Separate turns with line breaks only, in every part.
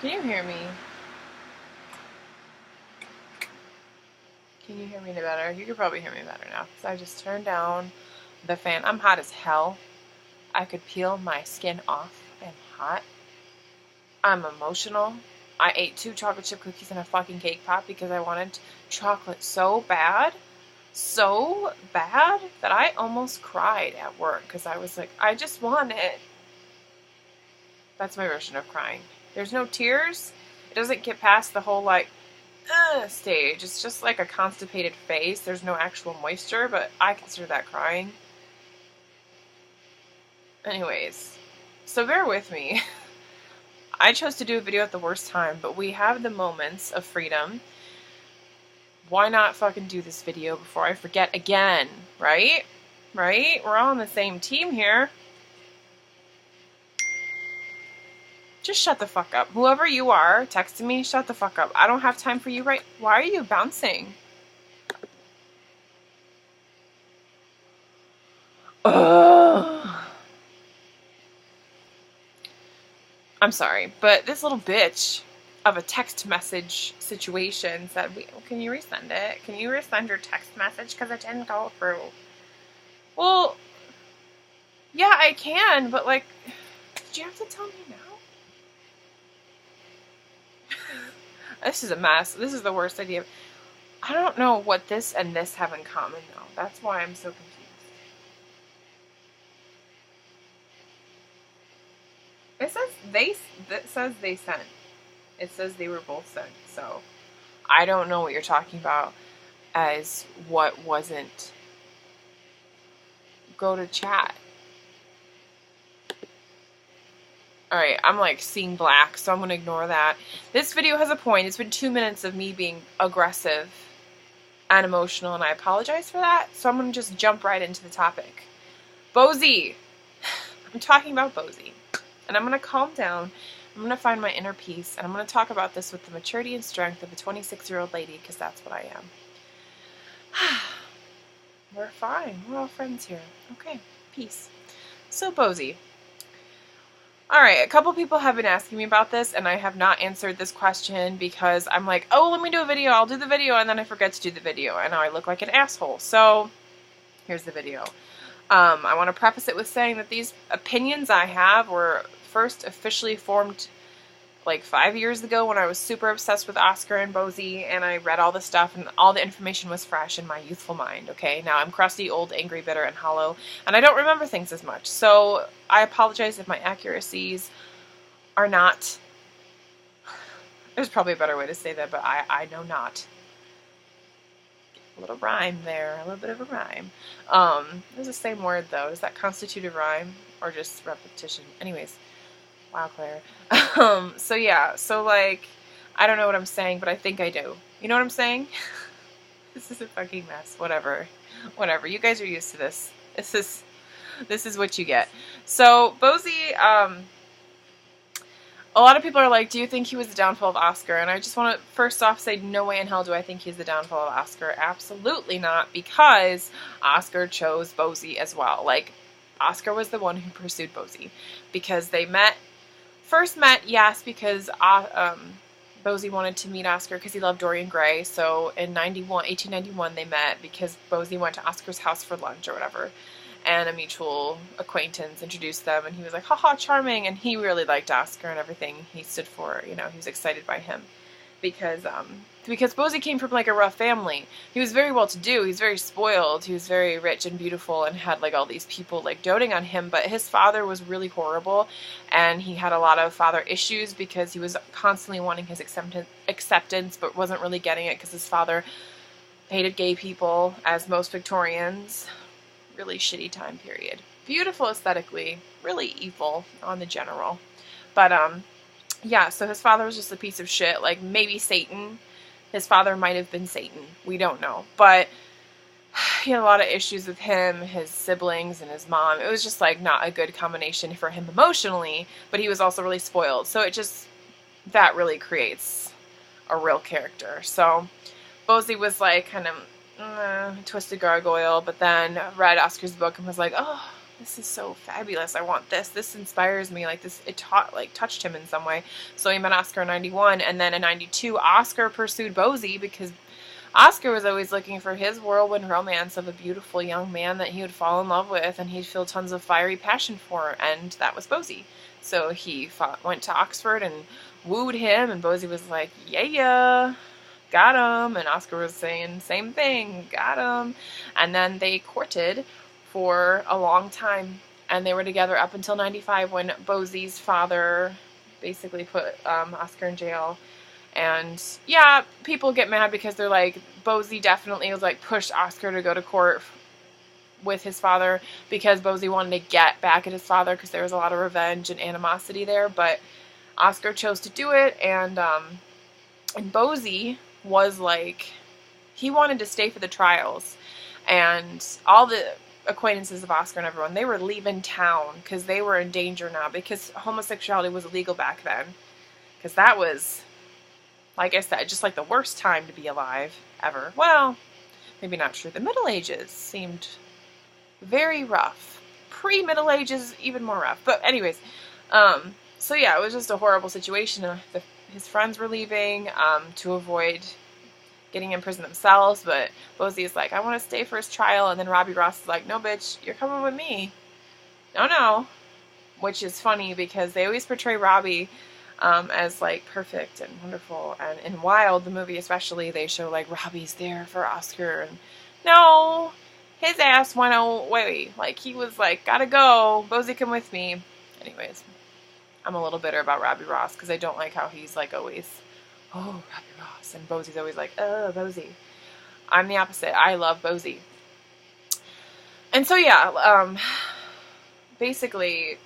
Can you hear me? Can you hear me better? You could probably hear me better now because I just turned down the fan. I'm hot as hell. I could peel my skin off. I'm hot. I'm emotional. I ate 2 chocolate chip cookies and a fucking cake pop because I wanted chocolate so bad that I almost cried at work because I was like, I just want it. That's my version of crying. There's no tears. It doesn't get past the whole like stage. It's just like a constipated face. There's no actual moisture, but I consider that crying. Anyways, so bear with me. I chose to do a video at the worst time, but we have the moments of freedom. Why not fucking do this video before I forget again, right? Right? We're all on the same team here. Just shut the fuck up. Whoever you are texting me, shut the fuck up. I don't have time for you right. Why are you bouncing? Ugh. I'm sorry, but this little bitch of a text message situation said, can you resend it? Can you resend your text message? Because it didn't go through. Well, yeah, I can, but like, did you have to tell me now? This is a mess. This is the worst idea. I don't know what this and this have in common, though. That's why I'm so confused. It says they sent. It says they were both sent. So I don't know what you're talking about as what wasn't. Go to chat. Alright, I'm like seeing black, so I'm going to ignore that. This video has a point. It's been 2 minutes of me being aggressive and emotional, and I apologize for that. So I'm going to just jump right into the topic. Bosie. I'm talking about Bosie. And I'm going to calm down. I'm going to find my inner peace, and I'm going to talk about this with the maturity and strength of a 26-year-old lady, because that's what I am. We're fine. We're all friends here. Okay. Peace. So, Bosie. Alright, a couple people have been asking me about this, and I have not answered this question because I'm like, oh, let me do a video, I'll do the video, and then I forget to do the video, and now I look like an asshole. So, here's the video. I want to preface it with saying that these opinions I have were first officially formed like 5 years ago when I was super obsessed with Oscar and Bosie, and I read all the stuff, and all the information was fresh in my youthful mind, okay? Now I'm crusty, old, angry, bitter, and hollow, and I don't remember things as much, so I apologize if my accuracies are not... There's probably a better way to say that, but I know not. A little rhyme there, a little bit of a rhyme. It's the same word, though. Does that constitute a rhyme, or just repetition? Anyways. Wow, Claire. So yeah, so like, I don't know what I'm saying, but I think I do. You know what I'm saying? This is a fucking mess. Whatever. Whatever. You guys are used to this. This is what you get. So, Bosie, a lot of people are like, do you think he was the downfall of Oscar? And I just want to first off say, no way in hell do I think he's the downfall of Oscar. Absolutely not, because Oscar chose Bosie as well. Like, Oscar was the one who pursued Bosie because they first met, yes, because Bosie wanted to meet Oscar because he loved Dorian Gray. So in 1891 they met because Bosie went to Oscar's house for lunch or whatever, and a mutual acquaintance introduced them, and he was like, haha, charming, and he really liked Oscar and everything he stood for. You know, he was excited by him because Bosie came from like a rough family. He was very well to do, he was very spoiled, he was very rich and beautiful and had like all these people like doting on him, but his father was really horrible, and he had a lot of father issues because he was constantly wanting his acceptance but wasn't really getting it because his father hated gay people, as most Victorians. Really shitty time period. Beautiful aesthetically, really evil on the general. But yeah, so his father was just a piece of shit, like maybe Satan. His father might have been Satan. We don't know. But he had a lot of issues with him, his siblings, and his mom. It was just like not a good combination for him emotionally, but he was also really spoiled. So it just, that really creates a real character. So Bosie was like kind of twisted gargoyle, but then read Oscar's book and was like, oh, this is so fabulous. I want this. This inspires me. Like this, it touched him in some way. So he met Oscar in 91, and then in 92, Oscar pursued Bosie because Oscar was always looking for his whirlwind romance of a beautiful young man that he would fall in love with and he'd feel tons of fiery passion for, and that was Bosie. So he went to Oxford and wooed him, and Bosie was like, yeah, got him. And Oscar was saying, same thing, got him. And then they courted for a long time, and they were together up until 95 when Bosie's father basically put Oscar in jail. And yeah, people get mad because they're like, Bosie definitely was like pushed Oscar to go to court with his father because Bosie wanted to get back at his father because there was a lot of revenge and animosity there. But Oscar chose to do it, and Bosie was like, he wanted to stay for the trials, and all the acquaintances of Oscar and everyone, they were leaving town because they were in danger now because homosexuality was illegal back then. Because that was, like I said, just like the worst time to be alive ever. Well, maybe not true. The Middle Ages seemed very rough. Pre-Middle Ages, even more rough. But anyways, so yeah, it was just a horrible situation. His friends were leaving to avoid getting in prison themselves, but Bosie is like, I want to stay for his trial, and then Robbie Ross is like, no bitch, you're coming with me. No. Which is funny because they always portray Robbie as like perfect and wonderful, and in Wild, the movie especially, they show like Robbie's there for Oscar, and no, his ass went away. Like he was like, gotta go, Bosie, come with me. Anyways, I'm a little bitter about Robbie Ross because I don't like how he's like always, oh, Robbie Ross, and Bosie's always like, oh, Bosie. I'm the opposite. I love Bosie. And so yeah, basically,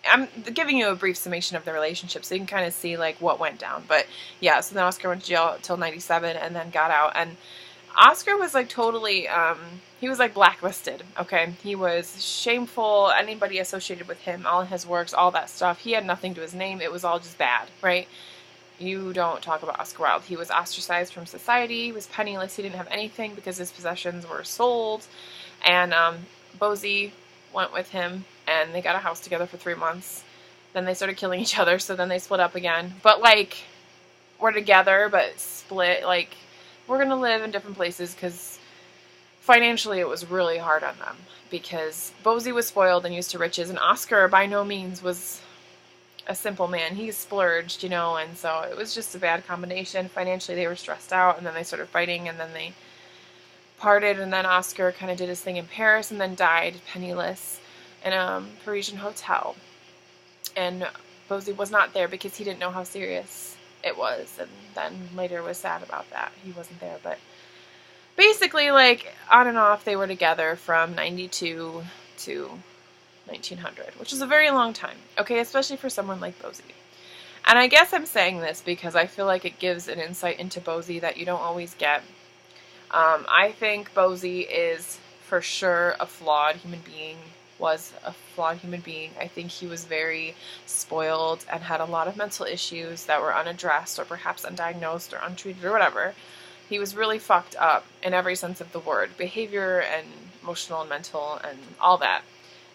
I'm giving you a brief summation of the relationship so you can kind of see like what went down. But yeah, so then Oscar went to jail till 97 and then got out, and Oscar was like totally, he was like blacklisted, okay? He was shameful, anybody associated with him, all his works, all that stuff. He had nothing to his name. It was all just bad, right? You don't talk about Oscar Wilde. He was ostracized from society. He was penniless. He didn't have anything because his possessions were sold. And Bosie went with him, and they got a house together for 3 months. Then they started killing each other, so then they split up again. But, like, we're together, but split. Like, we're going to live in different places because financially it was really hard on them. Because Bosie was spoiled and used to riches, and Oscar by no means was a simple man. He splurged, you know, and so it was just a bad combination. Financially, they were stressed out, and then they started fighting, and then they parted, and then Oscar kind of did his thing in Paris and then died penniless in a Parisian hotel. And Bosie was not there because he didn't know how serious it was, and then later was sad about that. He wasn't there, but basically, like, on and off, they were together from 92 to 1900, which is a very long time, okay, especially for someone like Bosie. And I guess I'm saying this because I feel like it gives an insight into Bosie that you don't always get. I think Bosie is for sure a flawed human being, was a flawed human being. I think he was very spoiled and had a lot of mental issues that were unaddressed or perhaps undiagnosed or untreated or whatever. He was really fucked up in every sense of the word, behavior and emotional and mental and all that.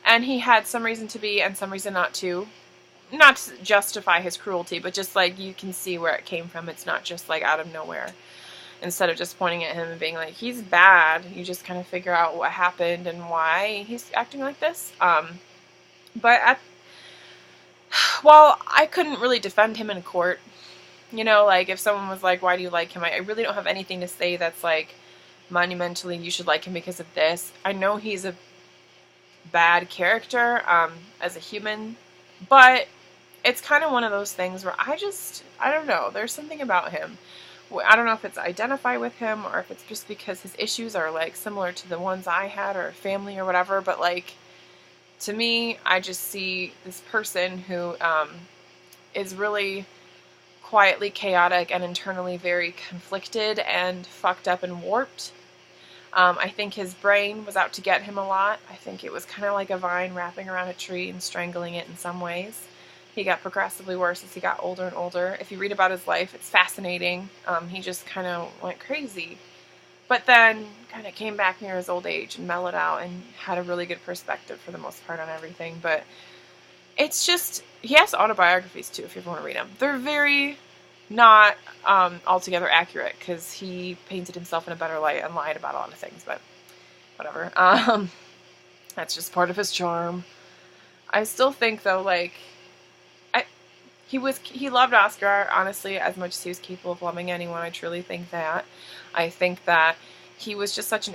And he had some reason to be and some reason not to. Not to justify his cruelty, but just like you can see where it came from. It's not just like out of nowhere. Instead of just pointing at him and being like, he's bad, you just kind of figure out what happened and why he's acting like this. While I couldn't really defend him in court, you know, like if someone was like, why do you like him? I really don't have anything to say that's like monumentally, you should like him because of this. I know he's a bad character as a human, but it's kind of one of those things where I don't know, there's something about him. I don't know if it's identify with him or if it's just because his issues are like similar to the ones I had or family or whatever, but like to me, I just see this person who is really quietly chaotic and internally very conflicted and fucked up and warped. I think his brain was out to get him a lot. I think it was kind of like a vine wrapping around a tree and strangling it in some ways. He got progressively worse as he got older and older. If you read about his life, it's fascinating. He just kind of went crazy. But then kind of came back near his old age and mellowed out and had a really good perspective for the most part on everything. But it's just, he has autobiographies too, if you want to read them. They're very not altogether accurate, because he painted himself in a better light and lied about a lot of things, but whatever. That's just part of his charm. I still think, though, like, he loved Oscar, honestly, as much as he was capable of loving anyone. I truly think that. I think that he was just such an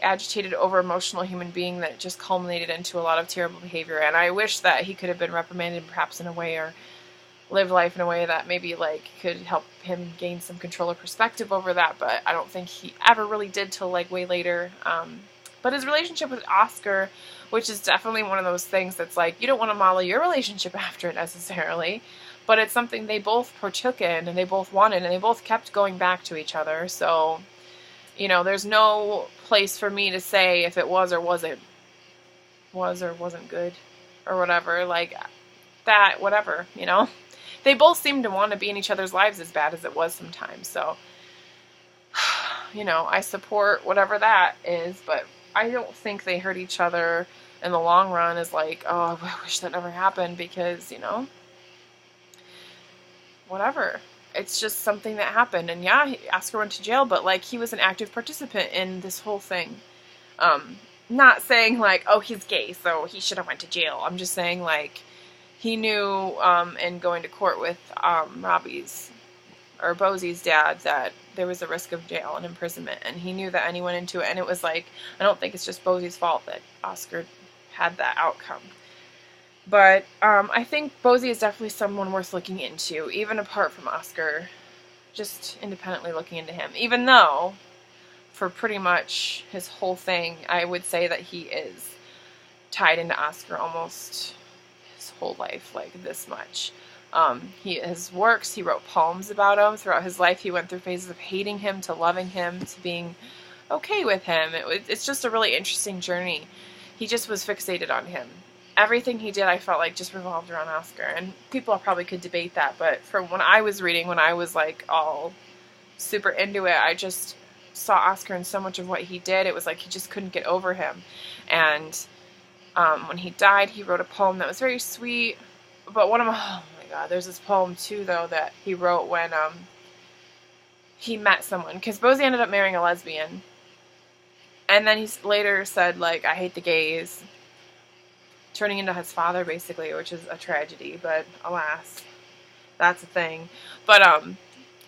agitated, over-emotional human being that just culminated into a lot of terrible behavior. And I wish that he could have been reprimanded perhaps in a way, or lived life in a way that maybe, like, could help him gain some control or perspective over that. But I don't think he ever really did till, like, way later. But his relationship with Oscar, which is definitely one of those things that's like, you don't want to model your relationship after it necessarily, but it's something they both partook in and they both wanted, and they both kept going back to each other. So, you know, there's no place for me to say if it was or wasn't good or whatever, like that, whatever, you know. They both seemed to want to be in each other's lives as bad as it was sometimes. So, you know, I support whatever that is, but I don't think they hurt each other in the long run. Is like, oh, I wish that never happened, because, you know, whatever. It's just something that happened. And yeah, Oscar went to jail, but, like, he was an active participant in this whole thing. Not saying, like, oh, he's gay, so he should have went to jail. I'm just saying, like, he knew, in going to court with Bosie's dad, that there was a risk of jail and imprisonment, and he knew that, and he went into it, and it was like, I don't think it's just Bosie's fault that Oscar had that outcome. But I think Bosie is definitely someone worth looking into, even apart from Oscar, just independently looking into him. Even though, for pretty much his whole thing, I would say that he is tied into Oscar almost his whole life, like this much. His works, he wrote poems about him. Throughout his life, he went through phases of hating him, to loving him, to being okay with him. It's just a really interesting journey. He just was fixated on him. Everything he did, I felt like, just revolved around Oscar. And people probably could debate that, but from when I was reading, when I was, like, all super into it, I just saw Oscar in so much of what he did. It was like he just couldn't get over him. And when he died, he wrote a poem that was very sweet. But oh my God, there's this poem too, though, that he wrote when he met someone. Because Bosie ended up marrying a lesbian. And then he later said, like, I hate the gays. Turning into his father, basically, which is a tragedy. But alas, that's a thing. But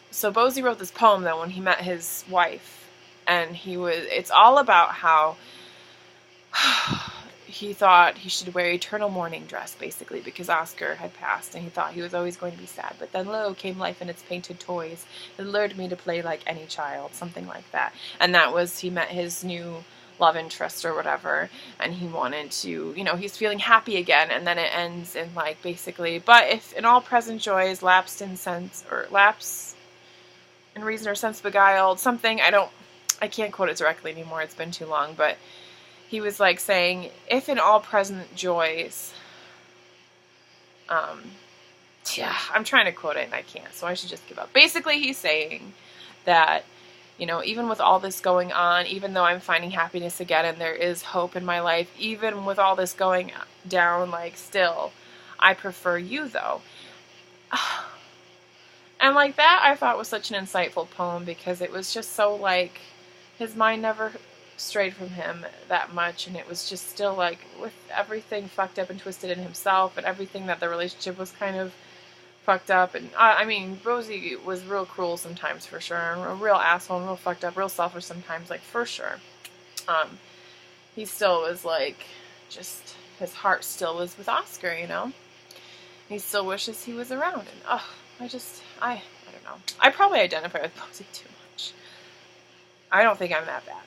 so Bosie wrote this poem, though, when he met his wife. And it's all about how he thought he should wear eternal mourning dress, basically, because Oscar had passed, and he thought he was always going to be sad. But then, lo, came life and its painted toys. It lured me to play like any child, something like that. And that was, he met his new love interest or whatever, and he wanted to, you know, he's feeling happy again. And then it ends in, like, basically, but if in all present joys lapse in reason or sense beguiled, something, I can't quote it directly anymore, it's been too long, but he was, like, saying, if in all present joys, yeah, I'm trying to quote it and I can't, so I should just give up. Basically, he's saying that, you know, even with all this going on, even though I'm finding happiness again and there is hope in my life, even with all this going down, like, still, I prefer you, though. And, like, that I thought was such an insightful poem, because it was just so, like, his mind never strayed from him that much, and it was just still, like, with everything fucked up and twisted in himself, and everything that the relationship was kind of fucked up. And I mean, Bosie was real cruel sometimes, for sure, and a real asshole, and real fucked up, real selfish sometimes, like, for sure. He still was, like, just, his heart still was with Oscar, you know. He still wishes he was around, and I don't know. I probably identify with Bosie too much. I don't think I'm that bad.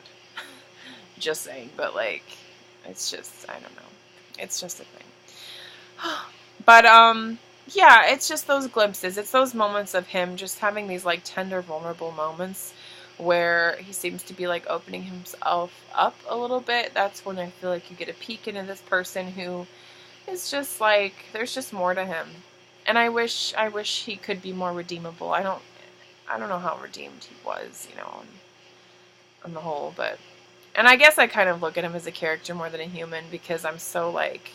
Just saying, but, like, it's just, I don't know. It's just a thing. But, yeah, it's just those glimpses. It's those moments of him just having these, like, tender, vulnerable moments where he seems to be, like, opening himself up a little bit. That's when I feel like you get a peek into this person who is just, like, there's just more to him. And I wish he could be more redeemable. I don't know how redeemed he was, you know. on the whole, but, and I guess I kind of look at him as a character more than a human because I'm so like,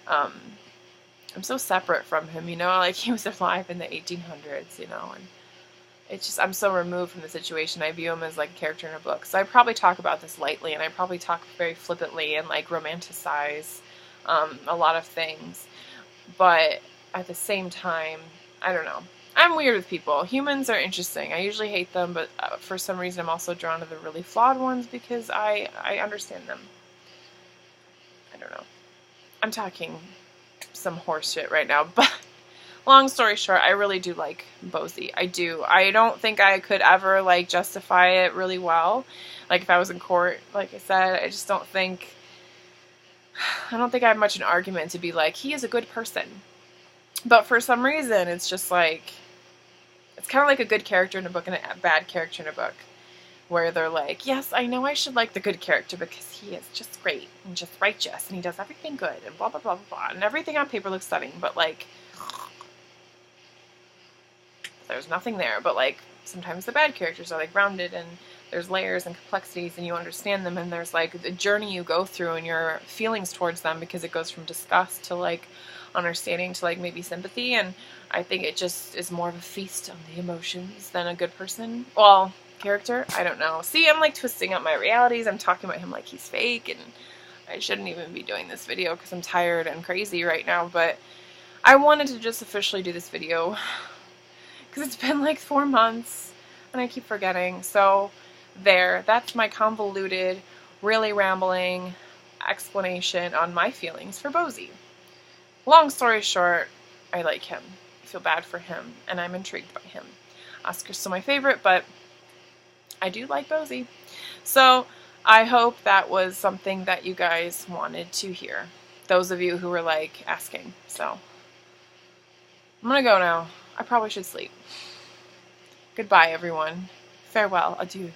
um, I'm so separate from him, you know, like he was alive in the 1800s, you know, and it's just, I'm so removed from the situation. I view him as like a character in a book. So I probably talk about this lightly, and I probably talk very flippantly and like romanticize a lot of things. But at the same time, I don't know. I'm weird with people. Humans are interesting. I usually hate them, but for some reason I'm also drawn to the really flawed ones because I understand them. I don't know. I'm talking some horse shit right now, but long story short, I really do like Bosie. I do. I don't think I could ever like justify it really well. Like if I was in court, like I said, I just don't think I have much an argument to be like, he is a good person. But for some reason, it's just like, it's kind of like a good character in a book and a bad character in a book. Where they're like, yes, I know I should like the good character because he is just great and just righteous and he does everything good and blah, blah, blah, blah, blah. And everything on paper looks stunning, but like, there's nothing there. But like, sometimes the bad characters are like grounded and there's layers and complexities and you understand them, and there's like the journey you go through and your feelings towards them, because it goes from disgust to like understanding to like maybe sympathy. And I think it just is more of a feast on the emotions than a good person. Well, character, I don't know. See, I'm like twisting up my realities. I'm talking about him like he's fake, and I shouldn't even be doing this video because I'm tired and crazy right now. But I wanted to just officially do this video because it's been like 4 months and I keep forgetting. So that's my convoluted, really rambling explanation on my feelings for Bosie. Long story short, I like him. I feel bad for him, and I'm intrigued by him. Oscar's still my favorite, but I do like Bosie. So I hope that was something that you guys wanted to hear. Those of you who were like asking. So I'm gonna go now. I probably should sleep. Goodbye, everyone. Farewell. Adieu.